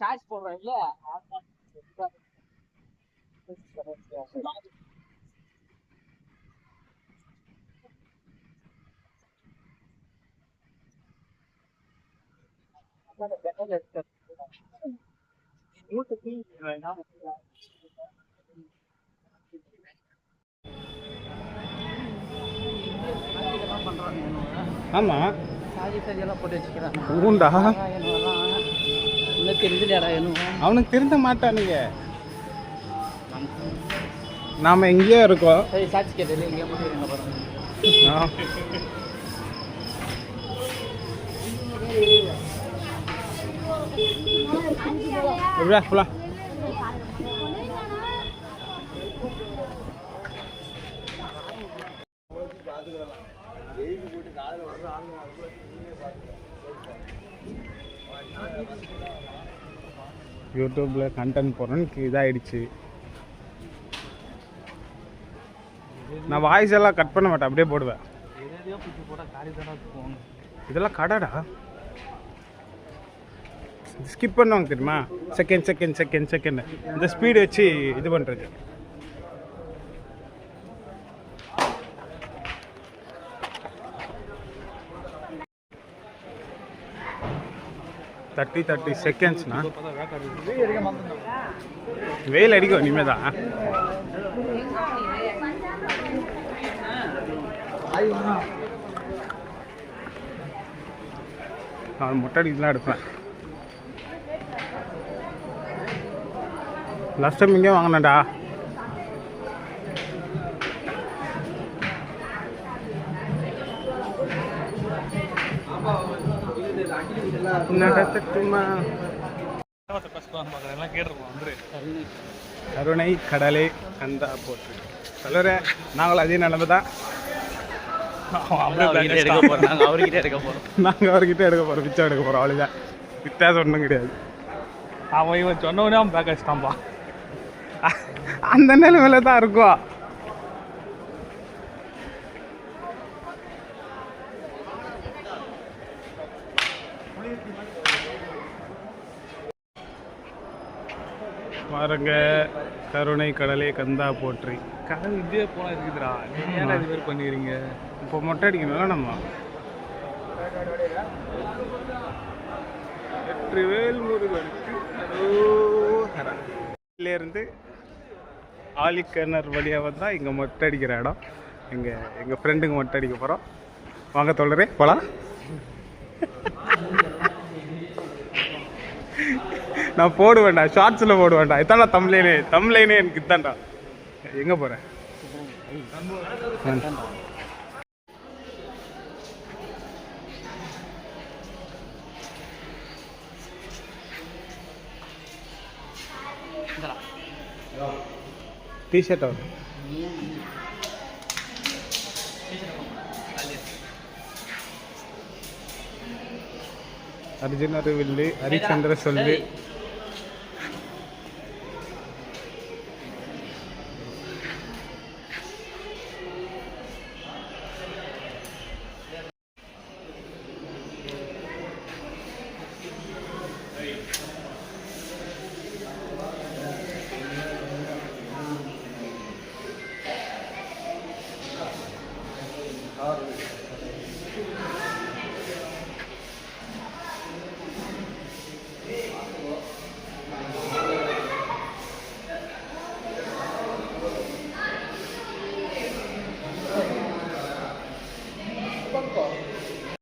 Charge போடுறேன் இல்ல ஆமா சாஜி சாஜியெல்லாம் போட்டு வச்சுக்கிறான் ஊண்டா இன்னும் தெரிஞ்சுலையாடா என்ன அவனுக்கு திருந்த மாட்டானுங்க. நாம எங்கேயோ இருக்கோம். சரி சாட்சி கேட்டது இங்கே போட்டு பாருங்க. எப்படியா போலாம். யூடியூப்ல கண்டென்ட் போடுறேன்னு இதாகிடுச்சு. நான் வாய்ஸ் எல்லாம் கட் பண்ண மாட்டேன், அப்படியே போடுவேன். இதெல்லாம் கடைடா, ஸ்கிப் பண்ணுவாங்க தெரியுமா? செகண்ட் செகண்ட் செகண்ட் செகண்ட் இந்த ஸ்பீடு வச்சு இது பண்ணுறது. தேர்ட்டி செகண்ட்ஸ்னா வெயில் அடிக்கும் இனிமே தான். நான் மொட்டை அடிக்கலாம் எடுப்பேன். லாஸ்ட் டைம் இங்கே வாங்கினேன்டா. கருணை கடலே கந்தா போட்டு சொல்லுற. நாங்களும் அதே நிலைமை தான். நாங்கள் அவர்கிட்ட எடுக்க போகிறோம், பிச்சை எடுக்க போகிறோம். அவ்வளோதான், வித்தியாசம் ஒன்றும் கிடையாது. அவன் இவன் சொன்னவனே அவன் பேக் வச்சுட்டான்பா. அந்த நிலைமையில தான் இருக்கும். பாருங்க, கருணை கடலே கந்தா போற்றி. கடல் இதே போனா இருக்குதுடா. ஏன் இது மாதிரி பண்ணிக்கிறீங்க? இப்போ மொட்டை அடிக்கணும்ல நம்ம. வெற்றிவேல் முருகனுக்கு இருந்து ஆலிக்கிணர் வழியாக வந்தால் இங்கே மொட்டை அடிக்கிற இடம். எங்கள் ஃப்ரெண்டுங்க மொட்டை அடிக்க போகிறோம். வாங்க தோழரே போகலாம். நான் போட வேண்டாம், ஷார்ட்ஸில் போட வேண்டாம். இதான்டா தமிழ்லைனே எனக்கு இதான்டா. எங்கே போகிறேன்? டிஷர்ட் வரும். அர்ஜுன் வில்லு, ஹரிச்சந்திர சொல்லு,